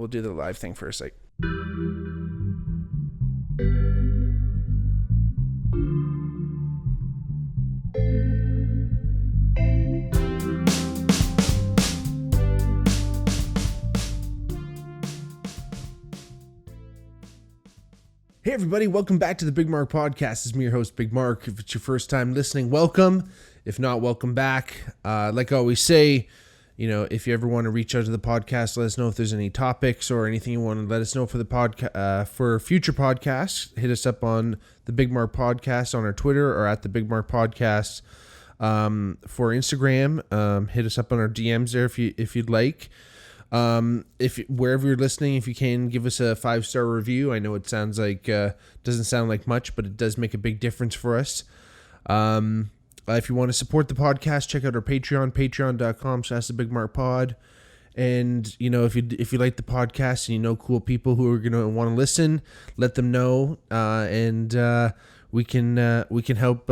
we'll do the live thing first. Like, hey everybody, welcome back to the Bigmark podcast. It's me, your host, Bigmark. If it's your first time listening, welcome. If not, welcome back. Like I always say, you know, if you ever want to reach out to the podcast, let us know if there's any topics or anything you want to let us know for the podcast, for future podcasts. Hit us up on the Bigmark podcast on our Twitter or at the Bigmark podcast for Instagram. Hit us up on our DMs there if you'd like. If wherever you're listening, if you can give us a 5-star review. I know it sounds like doesn't sound like much, but it does make a big difference for us. If you want to support the podcast, check out our Patreon, patreon.com/thebigmarkpod. And you know, if you like the podcast and you know cool people who are gonna want to listen, let them know, and we can help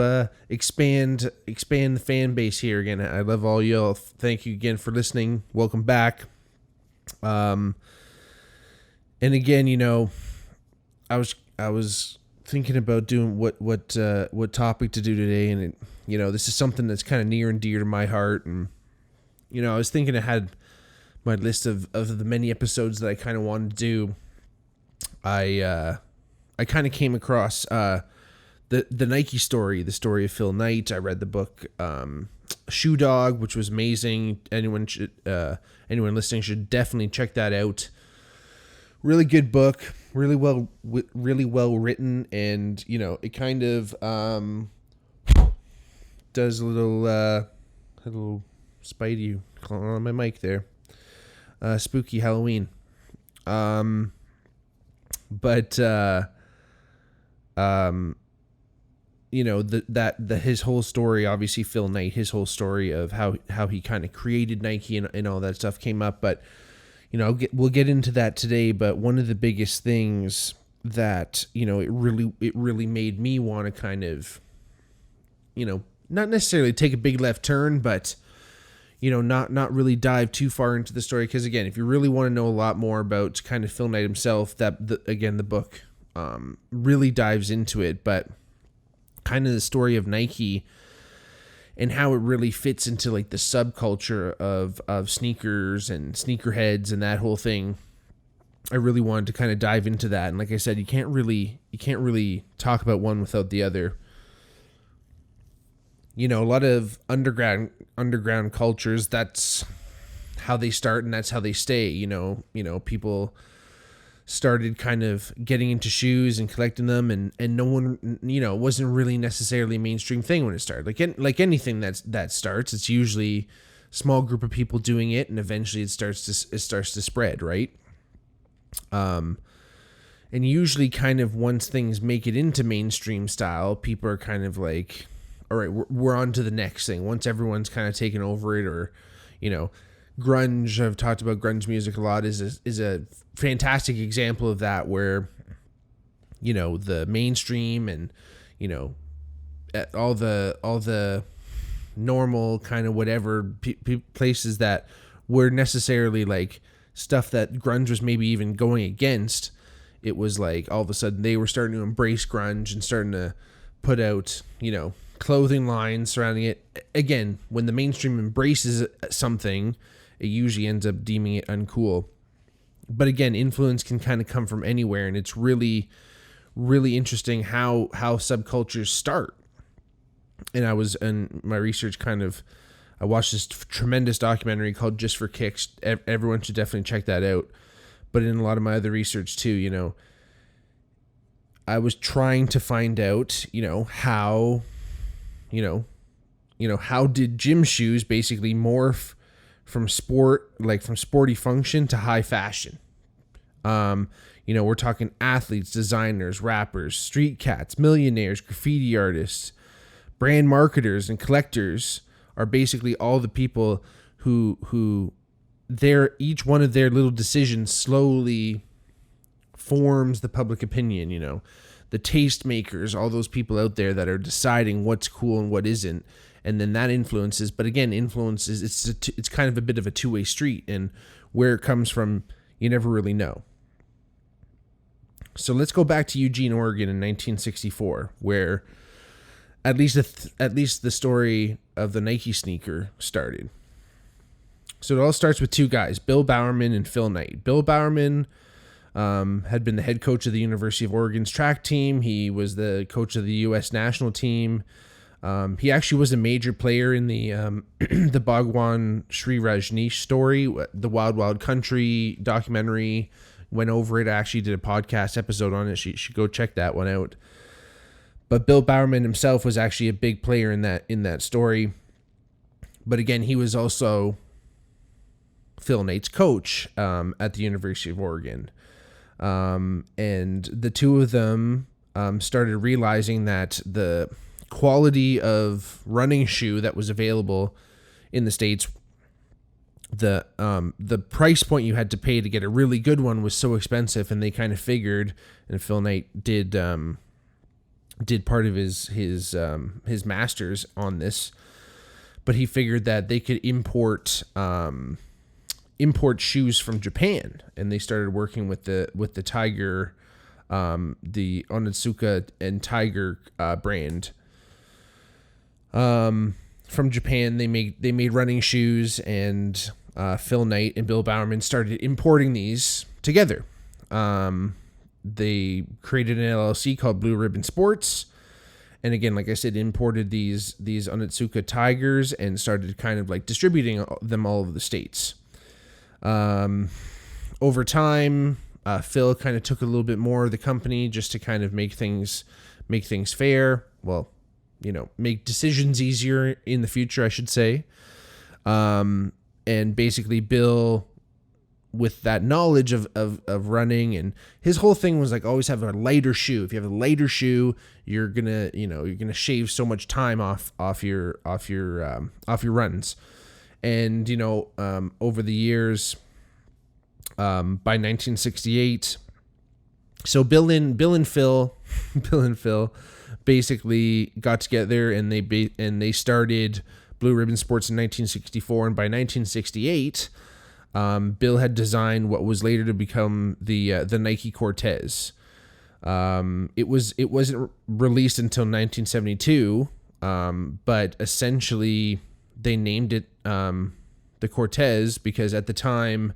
expand the fan base here. Again, I love all y'all. Thank you again for listening. Welcome back. And again, you know, I was thinking about doing what topic to do today, and you know, this is something that's kind of near and dear to my heart. And you know, I was thinking I had my list of the many episodes that I kind of wanted to do. I kind of came across the Nike story, the story of Phil Knight. I read the book Shoe Dog, which was amazing. Anyone listening should definitely check that out. Really good book, really well written, and you know, it kind of does a little Spidey calling on my mic there. Spooky Halloween. But you know, his whole story, obviously Phil Knight, his whole story of how he kind of created Nike and all that stuff came up. But you know, we'll get into that today. But one of the biggest things that, you know, it really made me want to kind of, you know, not necessarily take a big left turn, but you know, not really dive too far into the story. Because again, if you really want to know a lot more about kind of Phil Knight himself, the book really dives into it. But kind of the story of Nike and how it really fits into like the subculture of sneakers and sneakerheads and that whole thing. I really wanted to kind of dive into that. And like I said, you can't really talk about one without the other. You know, a lot of underground cultures, that's how they start and that's how they stay. You know, people started kind of getting into shoes and collecting them, and no one, you know, it wasn't really necessarily a mainstream thing when it started. Like anything that starts, it's usually a small group of people doing it, and eventually it starts to spread, right? And usually kind of once things make it into mainstream style, people are kind of like, all right, we're on to the next thing. Once everyone's kind of taken over it, or, you know, grunge, I've talked about grunge music a lot, is a fantastic example of that, where, you know, the mainstream and, you know, all the normal kind of whatever places that were necessarily like stuff that grunge was maybe even going against, it was like all of a sudden they were starting to embrace grunge and starting to put out, you know, clothing lines surrounding it. Again, when the mainstream embraces something, it usually ends up deeming it uncool. But again, influence can kind of come from anywhere, and it's really, really interesting how subcultures start. And I was in my research I watched this tremendous documentary called Just for Kicks. Everyone should definitely check that out. But in a lot of my other research too, you know, I was trying to find out, you know, how did gym shoes basically morph from sporty function to high fashion. You know, we're talking athletes, designers, rappers, street cats, millionaires, graffiti artists, brand marketers, and collectors are basically all the people who each one of their little decisions slowly forms the public opinion. You know, the tastemakers, all those people out there that are deciding what's cool and what isn't. And then that influences, but again, it's kind of a bit of a two-way street, and where it comes from, You never really know. So let's go back to Eugene, Oregon in 1964, where at least the story of the Nike sneaker started. So it all starts with two guys, Bill Bowerman and Phil Knight. Bill Bowerman had been the head coach of the University of Oregon's track team. He was the coach of the U.S. national team. He actually was a major player in the the Bhagwan Sri Rajneesh story, the Wild Wild Country documentary. Went over it. I actually did a podcast episode on it. You should go check that one out. But Bill Bowerman himself was actually a big player in that story. But again, he was also Phil Knight's coach at the University of Oregon. And the two of them started realizing that the quality of running shoe that was available in the States, the price point you had to pay to get a really good one was so expensive, and they kind of figured, and Phil Knight did part of his master's on this, but he figured that they could import shoes from Japan, and they started working with the Tiger, the Onitsuka and Tiger brand. From Japan, they made running shoes, and Phil Knight and Bill Bowerman started importing these together. They created an LLC called Blue Ribbon Sports, and again, like I said, imported these Onitsuka Tigers and started kind of like distributing them all over the States. Over time, Phil kind of took a little bit more of the company just to kind of make things fair. Well, make decisions easier in the future, I should say. And basically Bill, with that knowledge of running, and his whole thing was like, always have a lighter shoe. If you have a lighter shoe, you're gonna shave so much time off your runs. And over the years, by 1968, so Bill and Phil basically got together, and they started Blue Ribbon Sports in 1964, and by 1968, Bill had designed what was later to become the Nike Cortez. It wasn't released until 1972, but essentially they named it the Cortez because at the time,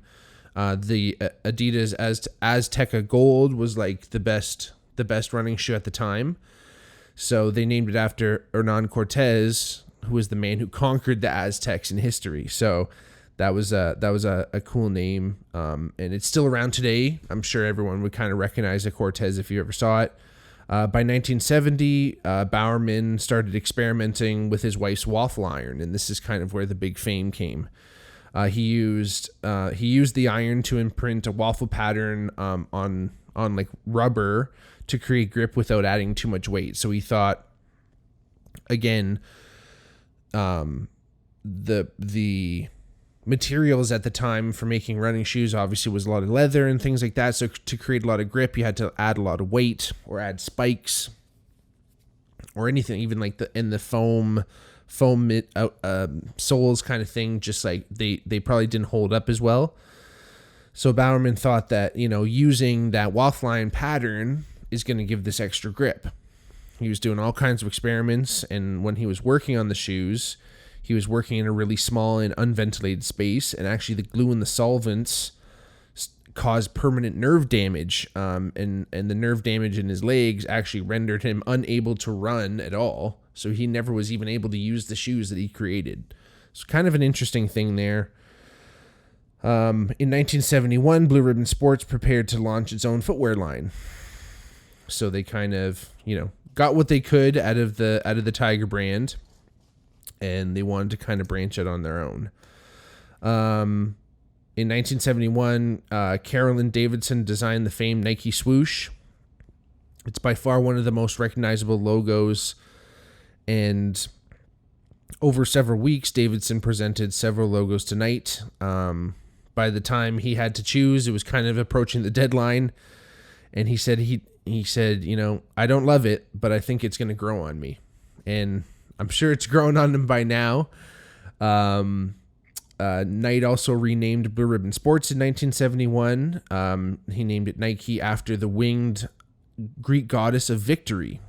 the Adidas Azteca Gold was like the best running shoe at the time. So they named it after Hernan Cortez, who was the man who conquered the Aztecs in history. So that was a cool name, and it's still around today. I'm sure everyone would kind of recognize the Cortez if you ever saw it. By 1970, Bowerman started experimenting with his wife's waffle iron, and this is kind of where the big fame came. He used the iron to imprint a waffle pattern on like rubber to create grip without adding too much weight. So he thought, again, the materials at the time for making running shoes obviously was a lot of leather and things like that. So to create a lot of grip, you had to add a lot of weight or add spikes or anything, even like the foam soles kind of thing. Just like they probably didn't hold up as well. So Bowerman thought that, using that waffle iron pattern is going to give this extra grip. He was doing all kinds of experiments, and when he was working on the shoes, he was working in a really small and unventilated space, and actually the glue and the solvents caused permanent nerve damage, and the nerve damage in his legs actually rendered him unable to run at all, so he never was even able to use the shoes that he created. So kind of an interesting thing there. In 1971, Blue Ribbon Sports prepared to launch its own footwear line. So they kind of, got what they could out of the Tiger brand, and they wanted to kind of branch out on their own. In 1971, Carolyn Davidson designed the famed Nike swoosh. It's by far one of the most recognizable logos, and over several weeks, Davidson presented several logos to Knight. By the time he had to choose, it was kind of approaching the deadline, and he said, I don't love it, but I think it's going to grow on me. And I'm sure it's grown on him by now. Knight also renamed Blue Ribbon Sports in 1971. He named it Nike after the winged Greek goddess of victory.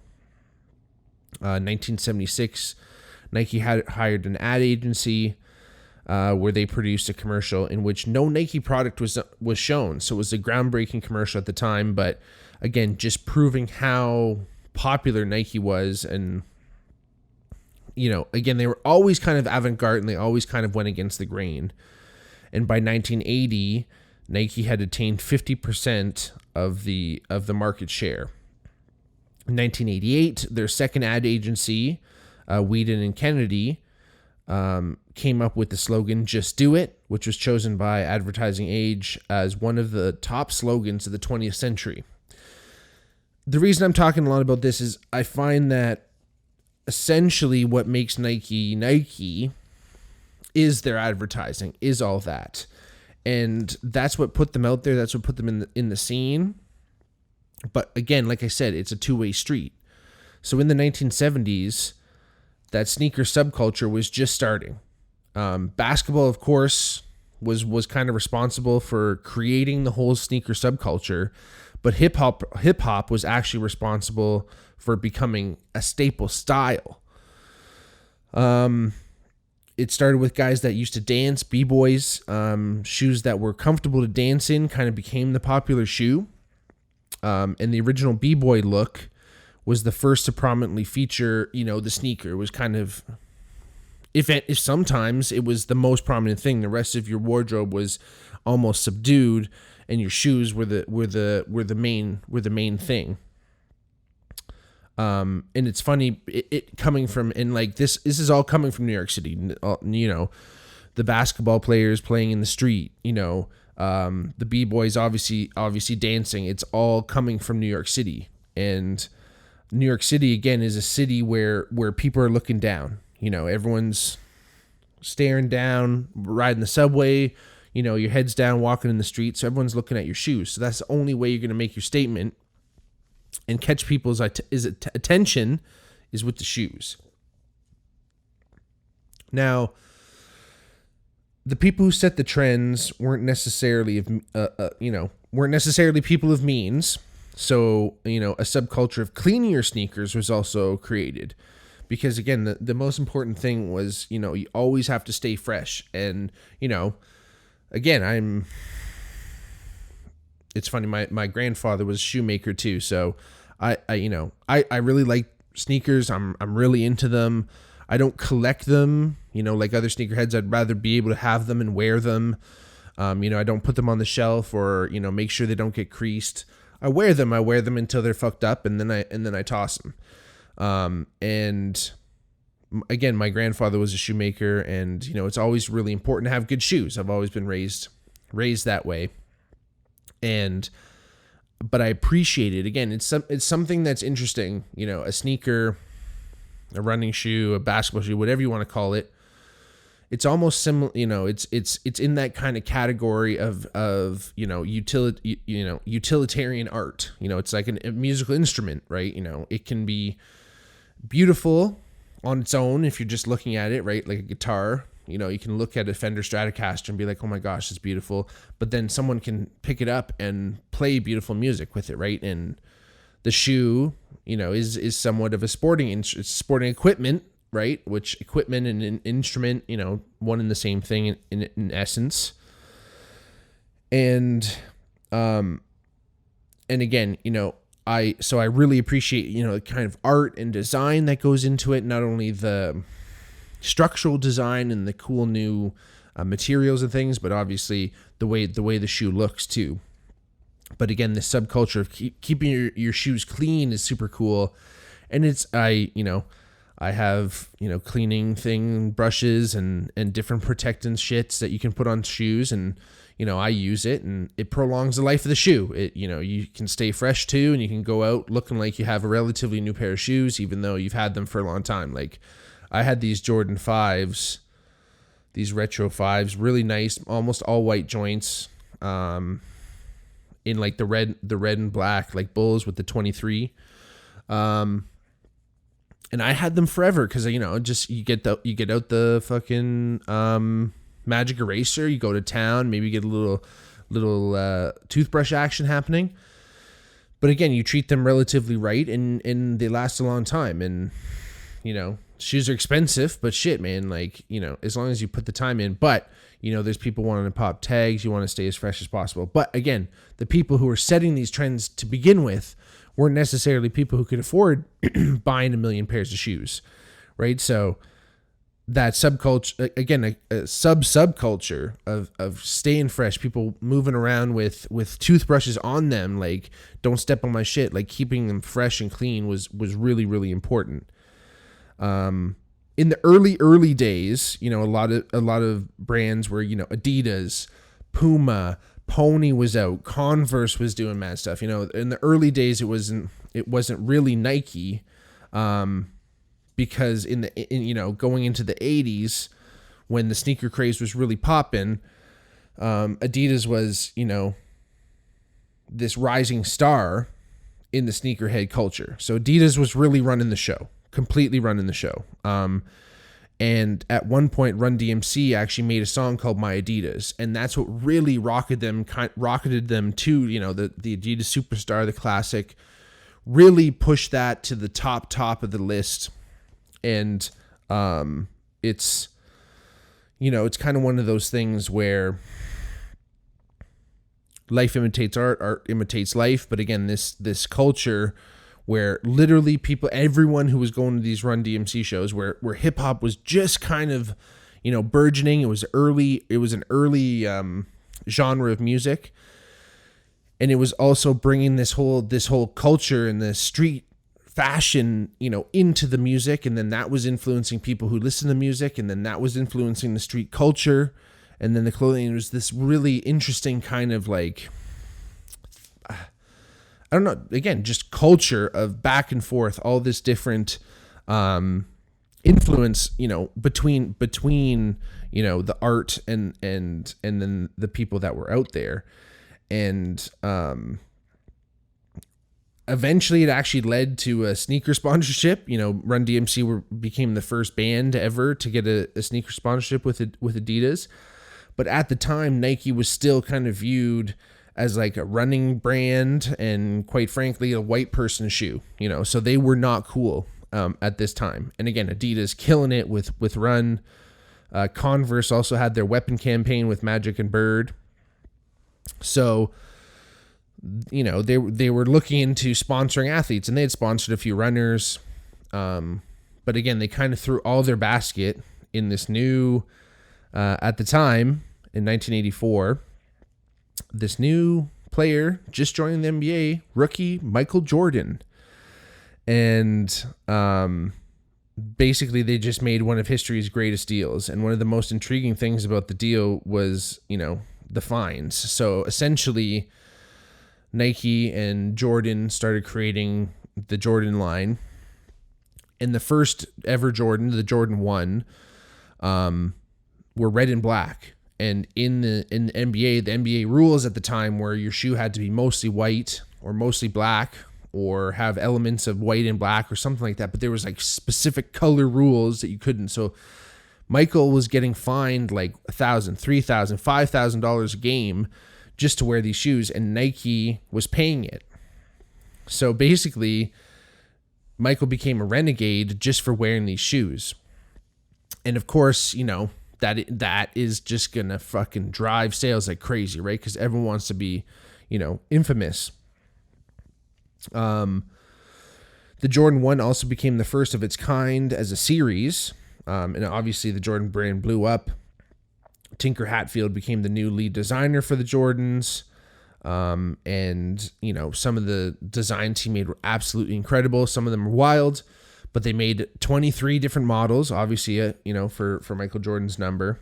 1976, Nike had hired an ad agency where they produced a commercial in which no Nike product was shown. So it was a groundbreaking commercial at the time, but again, just proving how popular Nike was. And, again, they were always kind of avant-garde and they always kind of went against the grain. And by 1980, Nike had attained 50% of the market share. In 1988, their second ad agency, Whedon and Kennedy, came up with the slogan "Just Do It," which was chosen by Advertising Age as one of the top slogans of the 20th century. The reason I'm talking a lot about this is I find that essentially what makes Nike Nike is their advertising, is all that. And that's what put them out there. That's what put them in the scene. But again, like I said, it's a two-way street. So in the 1970s, that sneaker subculture was just starting. Basketball, of course, was kind of responsible for creating the whole sneaker subculture, but hip hop was actually responsible for becoming a staple style. It started with guys that used to dance, b-boys. Shoes that were comfortable to dance in kind of became the popular shoe. And the original b-boy look was the first to prominently feature, the sneaker. It was kind of, if sometimes it was the most prominent thing. The rest of your wardrobe was almost subdued, and your shoes were the main thing. And it's funny, it coming from, and like this is all coming from New York City. The basketball players playing in the street. The b-boys obviously dancing. It's all coming from New York City. And New York City, again, is a city where people are looking down. Everyone's staring down, riding the subway, your head's down, walking in the street. So everyone's looking at your shoes. So that's the only way you're going to make your statement and catch people's attention is with the shoes. Now, the people who set the trends weren't necessarily people of means. So, a subculture of cleaning your sneakers was also created. Because, again, the most important thing was, you always have to stay fresh. And, again, it's funny, my grandfather was a shoemaker too. So, I really like sneakers. I'm really into them. I don't collect them, like other sneakerheads. I'd rather be able to have them and wear them. I don't put them on the shelf or, make sure they don't get creased. I wear them until they're fucked up, and then I toss them. And again, my grandfather was a shoemaker, and it's always really important to have good shoes. I've always been raised that way, but I appreciate it. Again, it's something that's interesting. A sneaker, a running shoe, a basketball shoe, whatever you want to call it. It's almost similar, it's in that kind of category of utilitarian art. It's like a musical instrument, right? It can be beautiful on its own if you're just looking at it, right? Like a guitar, you can look at a Fender Stratocaster and be like, oh my gosh, it's beautiful. But then someone can pick it up and play beautiful music with it, right? And the shoe, is somewhat of a sporting equipment, right? Which equipment and an instrument, one and the same thing in essence. And again, I really appreciate, the kind of art and design that goes into it. Not only the structural design and the cool new materials and things, but obviously the way the shoe looks too. But again, the subculture of keeping your shoes clean is super cool. And I have, cleaning thing, brushes and different protectant shits that you can put on shoes. And, I use it and it prolongs the life of the shoe. You can stay fresh too. And you can go out looking like you have a relatively new pair of shoes, even though you've had them for a long time. Like I had these Jordan 5s, these retro 5s, really nice, almost all white joints, in like the red and black, like Bulls with the 23. And I had them forever because, you get out the fucking magic eraser. You go to town, maybe get a little toothbrush action happening. But again, you treat them relatively right, and they last a long time. And, you know, shoes are expensive, but shit, man, like, you know, as long as you put the time in. But, you know, there's people wanting to pop tags. You want to stay as fresh as possible. But again, the people who are setting these trends to begin with weren't necessarily people who could afford buying a million pairs of shoes, right? So that subculture, again, a subculture of staying fresh, people moving around with toothbrushes on them, like, don't step on my shit, like keeping them fresh and clean was really, really important. In the early days, you know, a lot of brands were, you know, Adidas, Puma, Pony was out, Converse was doing mad stuff. You know, in the early days, it wasn't really Nike, because in you know, going into the 80s when the sneaker craze was really popping, Adidas was, you know, this rising star in the sneakerhead culture. So Adidas was really running the show, completely running the show. And at one point, Run DMC actually made a song called My Adidas, and that's what really rocketed them to, you know, the Adidas Superstar, the classic, really pushed that to the top of the list. And it's, you know, it's kind of one of those things where life imitates art imitates life. But again, this culture where literally everyone who was going to these Run DMC shows, where hip hop was just kind of, you know, burgeoning. It was an early genre of music, and it was also bringing this whole culture and the street fashion, you know, into the music, and then that was influencing people who listen to music, and then that was influencing the street culture, and then the clothing. It was this really interesting kind of like, I don't know, again, just culture of back and forth, all this different influence, you know, between you know, the art and then the people that were out there. And eventually it actually led to a sneaker sponsorship. You know, Run DMC became the first band ever to get a sneaker sponsorship with Adidas. But at the time, Nike was still kind of viewed as like a running brand and, quite frankly, a white person shoe, you know, so they were not cool at this time. And again, Adidas killing it with Run. Converse also had their weapon campaign with Magic and Bird. So, you know, they were looking into sponsoring athletes, and they had sponsored a few runners. But again, they kind of threw all their basket in this new, at the time in 1984, this new player just joining the NBA, rookie Michael Jordan. And basically they just made one of history's greatest deals. And one of the most intriguing things about the deal was, you know, the fines. So essentially, Nike and Jordan started creating the Jordan line. And the first ever Jordan, the Jordan 1, were red and black. And in the NBA, the NBA rules at the time were your shoe had to be mostly white or mostly black, or have elements of white and black or something like that. But there was like specific color rules that you couldn't. So Michael was getting fined like $1,000, $3,000, $5,000 a game just to wear these shoes, and Nike was paying it. So basically, Michael became a renegade just for wearing these shoes. And of course, you know, that is just gonna fucking drive sales like crazy, right? Because everyone wants to be, you know, infamous. The Jordan 1 also became the first of its kind as a series. And obviously the Jordan brand blew up. Tinker Hatfield became the new lead designer for the Jordans. And, you know, some of the designs he made were absolutely incredible. Some of them were wild, but they made 23 different models, obviously, you know, for Michael Jordan's number.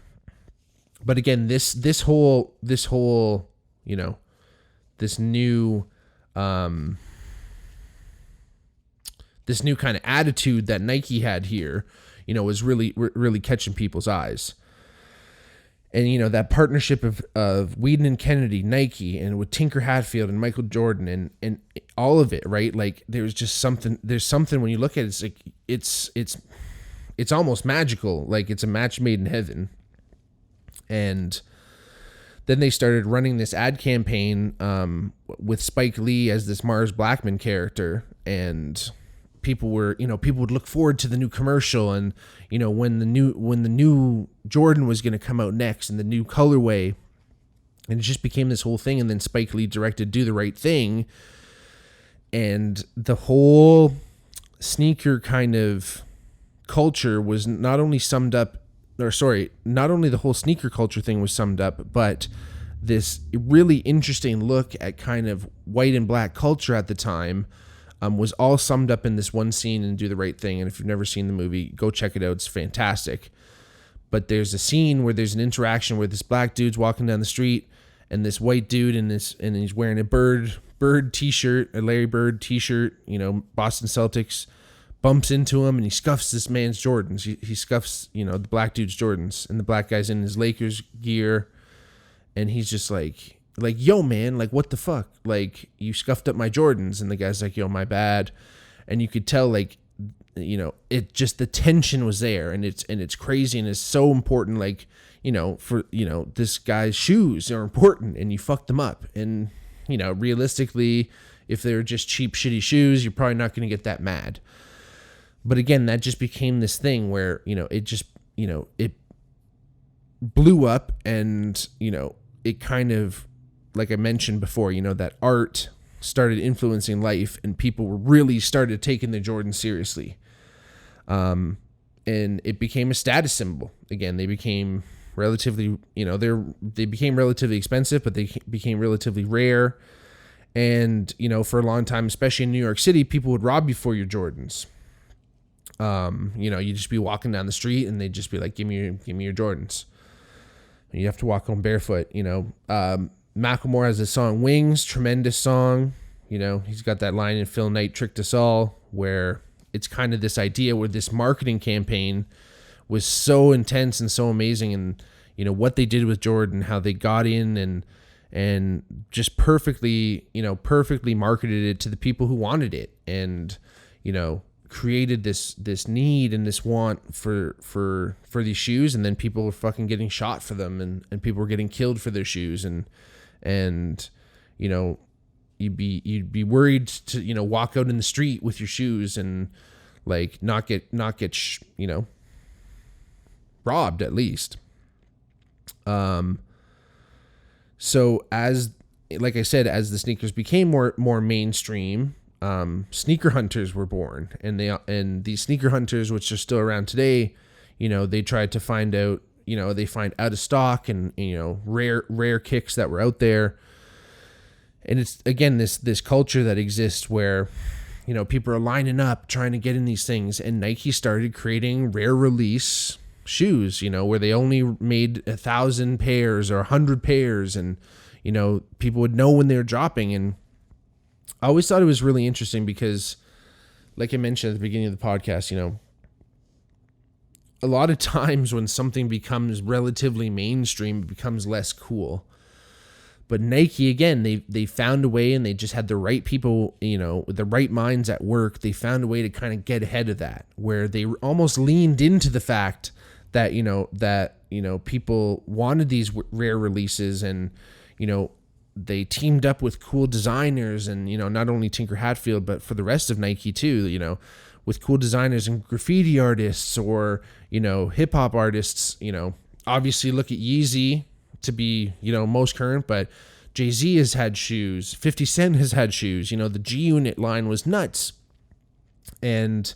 But again, this whole, you know, this new kind of attitude that Nike had here, you know, was really catching people's eyes. And, you know, that partnership of Whedon and Kennedy, Nike, and with Tinker Hatfield and Michael Jordan and all of it, right? Like, there's something when you look at it, it's like, it's almost magical. Like, it's a match made in heaven. And then they started running this ad campaign with Spike Lee as this Mars Blackman character, and people would look forward to the new commercial, and when the new Jordan was going to come out next and the new colorway, and it just became this whole thing. And then Spike Lee directed Do the Right Thing, and the whole sneaker kind of culture was not only the whole sneaker culture thing was summed up, but this really interesting look at kind of white and black culture at the time was all summed up in this one scene in Do the Right Thing. And if you've never seen the movie, go check it out. It's fantastic. But there's a scene where there's an interaction where this black dude's walking down the street, and this white dude and he's wearing a bird t-shirt, a Larry Bird t-shirt, Boston Celtics, bumps into him, and he scuffs this man's Jordans. He scuffs, the black dude's Jordans, and the black guy's in his Lakers gear, and he's just like, yo, man, like, what the fuck? Like, you scuffed up my Jordans. And the guy's like, yo, my bad. And you could tell, like, it just, the tension was there, and it's crazy, and it's so important, like, for, this guy's shoes are important, and you fucked them up. And, realistically, if they're just cheap, shitty shoes, you're probably not going to get that mad. But again, that just became this thing where, it just, it blew up, and, it kind of, like I mentioned before, that art started influencing life, and people really started taking the Jordan seriously. And it became a status symbol. Again, they became relatively, they became relatively expensive, but they became relatively rare. And, for a long time, especially in New York City, people would rob you for your Jordans. You'd just be walking down the street, and they'd just be like, give me your Jordans. And you have to walk home barefoot. Macklemore has a song Wings, tremendous song. He's got that line in Phil Knight Tricked Us All, where it's kind of this idea where this marketing campaign was so intense and so amazing, and what they did with Jordan, how they got in and just perfectly marketed it to the people who wanted it, and created this need and this want for these shoes. And then people were fucking getting shot for them, and people were getting killed for their shoes, and you'd be worried to walk out in the street with your shoes and like not get robbed at least. So as like I said, as the sneakers became more mainstream, sneaker hunters were born, and these sneaker hunters, which are still around today, they tried to find out, they find out of stock and, rare kicks that were out there. And it's, again, this culture that exists where, people are lining up trying to get in these things, and Nike started creating rare release shoes, where they only made 1,000 pairs or 100 pairs, and, people would know when they were dropping. And I always thought it was really interesting because, like I mentioned at the beginning of the podcast, a lot of times when something becomes relatively mainstream, it becomes less cool. But Nike, again, they found a way, and they just had the right people, with the right minds at work. They found a way to kind of get ahead of that, where they almost leaned into the fact that, people wanted these rare releases, and, they teamed up with cool designers, and, not only Tinker Hatfield, but for the rest of Nike too, with cool designers and graffiti artists or, hip hop artists. Obviously look at Yeezy to be, most current, but Jay-Z has had shoes. 50 Cent has had shoes. The G-Unit line was nuts. And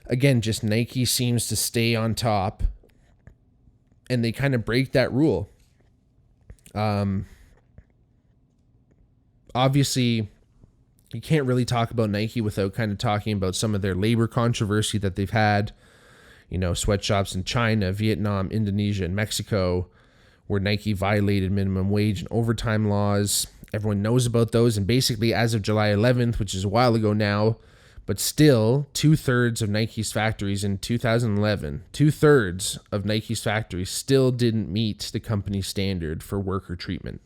again, just Nike seems to stay on top, and they kind of break that rule. Obviously, you can't really talk about Nike without kind of talking about some of their labor controversy that they've had. Sweatshops in China, Vietnam, Indonesia, and Mexico, where Nike violated minimum wage and overtime laws. Everyone knows about those. And basically, as of July 11th, which is a while ago now, but still 2/3 of Nike's factories in 2011, 2/3 of Nike's factories still didn't meet the company standard for worker treatment.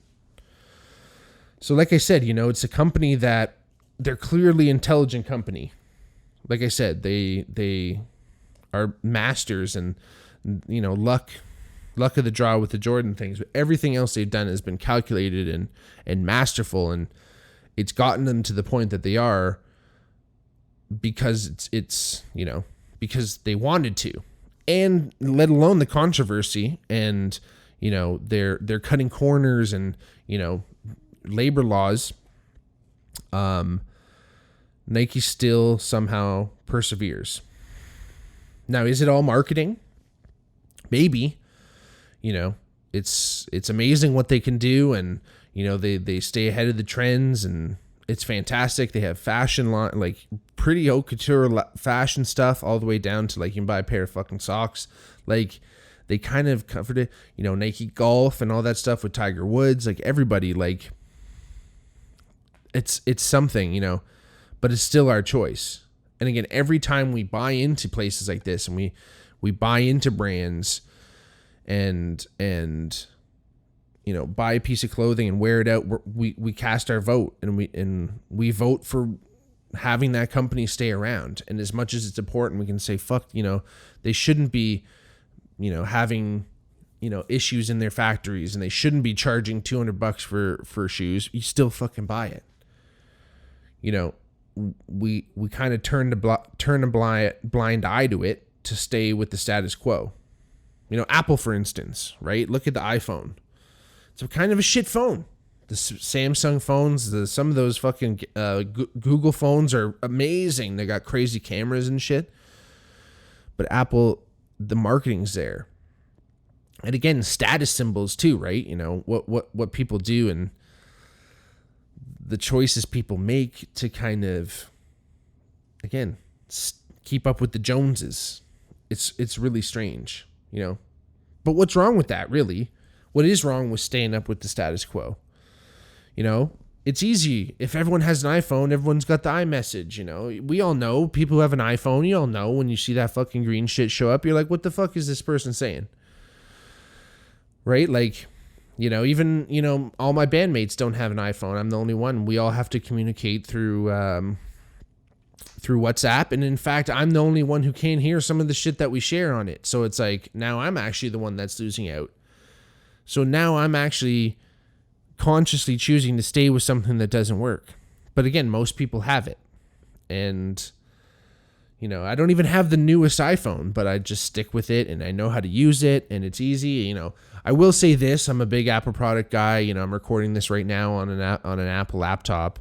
So like I said, it's a company that they're clearly an intelligent company. Like I said, they are masters, and, luck luck of the draw with the Jordan things, but everything else they've done has been calculated and masterful, and it's gotten them to the point that they are because it's because they wanted to, and let alone the controversy, and they're cutting corners and labor laws. Nike still somehow perseveres. Now, is it all marketing? Maybe. It's amazing what they can do, and they stay ahead of the trends, and it's fantastic. They have fashion line, like pretty haute couture fashion stuff, all the way down to like you can buy a pair of fucking socks. Like they kind of covered it, Nike Golf and all that stuff with Tiger Woods. Like everybody, like it's something, but it's still our choice. And again, every time we buy into places like this, and we buy into brands, and buy a piece of clothing and wear it out, we cast our vote, and we vote for having that company stay around. And as much as it's important, we can say, fuck, they shouldn't be, having, issues in their factories, and they shouldn't be charging $200 for shoes. You still fucking buy it. We kind of turn a blind eye to it to stay with the status quo. Apple, for instance, right? Look at the iPhone. It's a kind of a shit phone. The Samsung phones, some of those fucking Google phones are amazing. They got crazy cameras and shit. But Apple, the marketing's there. And again, status symbols too, right? What people do and the choices people make to kind of, again, keep up with the Joneses. It's really strange, But what's wrong with that, really? What is wrong with staying up with the status quo? It's easy. If everyone has an iPhone, everyone's got the iMessage, We all know, people who have an iPhone, you all know when you see that fucking green shit show up, you're like, what the fuck is this person saying? Right? Like, even, all my bandmates don't have an iPhone. I'm the only one. We all have to communicate through WhatsApp. And in fact, I'm the only one who can't hear some of the shit that we share on it. So it's like, now I'm actually the one that's losing out. So now I'm actually consciously choosing to stay with something that doesn't work. But again, most people have it. And, I don't even have the newest iPhone, but I just stick with it, and I know how to use it, and it's easy. I will say this, I'm a big Apple product guy. I'm recording this right now on an Apple laptop.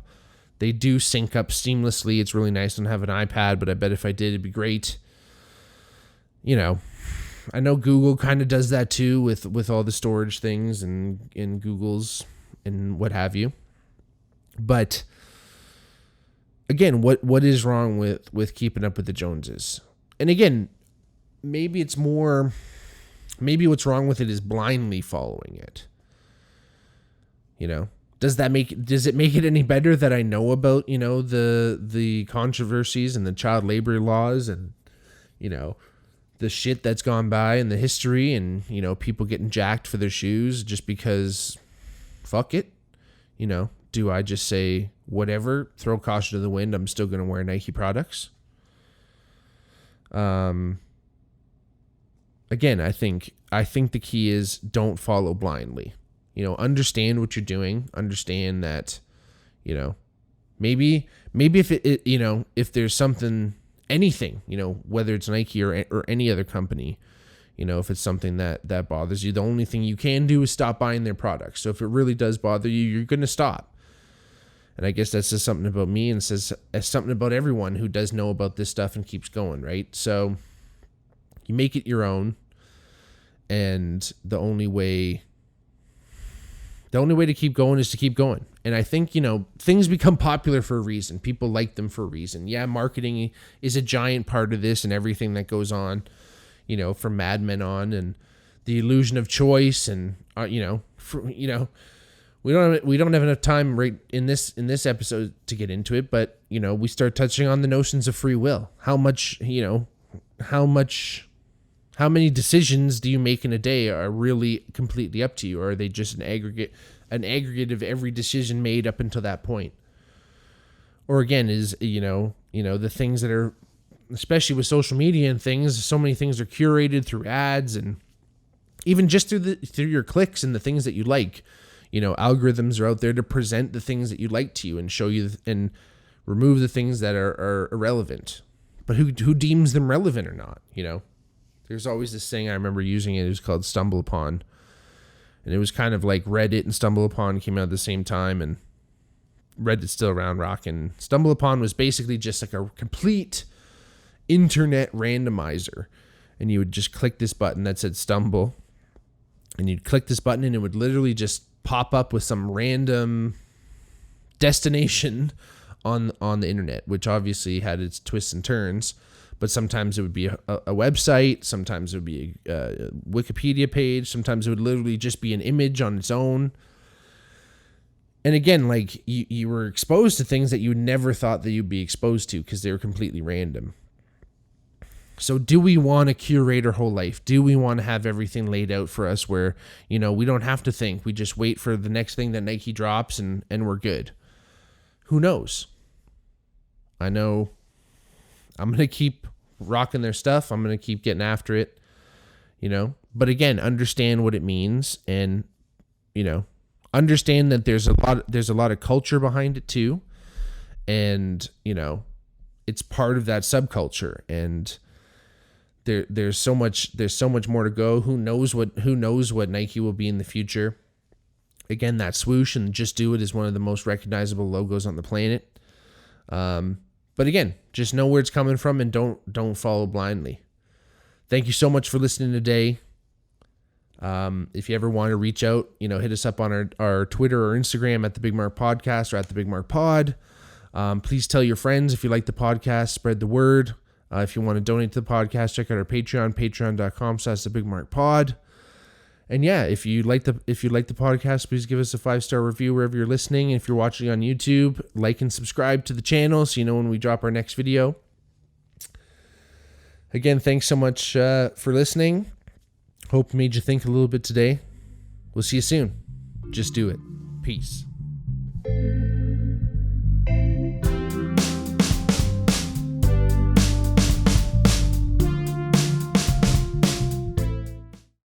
They do sync up seamlessly. It's really nice. I don't have an iPad, but I bet if I did, it'd be great. I know Google kind of does that too with all the storage things and in Google's and what have you. But again, what is wrong with keeping up with the Joneses? And again, maybe what's wrong with it is blindly following it. Does it make it any better that I know about, the controversies and the child labor laws and, the shit that's gone by and the history and, people getting jacked for their shoes just because fuck it? Do I just say whatever, throw caution to the wind, I'm still going to wear Nike products? Again, I think the key is don't follow blindly. Understand what you're doing. Understand that, maybe if it if there's something, anything, whether it's Nike or any other company, if it's something that bothers you, the only thing you can do is stop buying their products. So if it really does bother you, you're going to stop. And I guess that says something about me and says something about everyone who does know about this stuff and keeps going, right? So you make it your own. And the only way to keep going is to keep going. And I think, things become popular for a reason. People like them for a reason. Yeah, marketing is a giant part of this and everything that goes on, from Mad Men on, and the illusion of choice, and we don't have enough time right in this episode to get into it, but we start touching on the notions of free will. How many decisions do you make in a day are really completely up to you, or are they just an aggregate of every decision made up until that point? Or again, is the things that are, especially with social media and things, so many things are curated through ads and even just through your clicks and the things that you like. Algorithms are out there to present the things that you like to you and show you and remove the things that are irrelevant. But who deems them relevant or not? There's always this thing I remember using. It was called Stumble Upon, and it was kind of like Reddit and Stumble Upon came out at the same time, and Reddit's still around rocking. Stumble Upon was basically just like a complete internet randomizer, and you would just click this button that said Stumble, and you'd click this button and it would literally just pop up with some random destination on the internet, which obviously had its twists and turns. But sometimes it would be a website, sometimes it would be a Wikipedia page, sometimes it would literally just be an image on its own. And again, like you were exposed to things that you never thought that you'd be exposed to because they were completely random. So do we want to curate our whole life? Do we want to have everything laid out for us where, we don't have to think. We just wait for the next thing that Nike drops and we're good? Who knows? I know I'm going to keep rocking their stuff. I'm going to keep getting after it, But again, understand what it means and, understand that there's a lot of culture behind it too. And, it's part of that subculture, and there's so much more to go. Who knows what Nike will be in the future? Again, that swoosh and Just Do It is one of the most recognizable logos on the planet. But again, just know where it's coming from and don't follow blindly. Thank you so much for listening today. If you ever want to reach out, hit us up on our Twitter or Instagram at the Bigmark Podcast or at the Bigmark Pod. Please tell your friends if you like the podcast, spread the word. If you want to donate to the podcast, check out our Patreon, patreon.com/thebigmarkpod. And yeah, if you like the podcast, please give us a 5-star review wherever you're listening. And if you're watching on YouTube, like and subscribe to the channel so you know when we drop our next video. Again, thanks so much for listening. Hope made you think a little bit today. We'll see you soon. Just do it. Peace.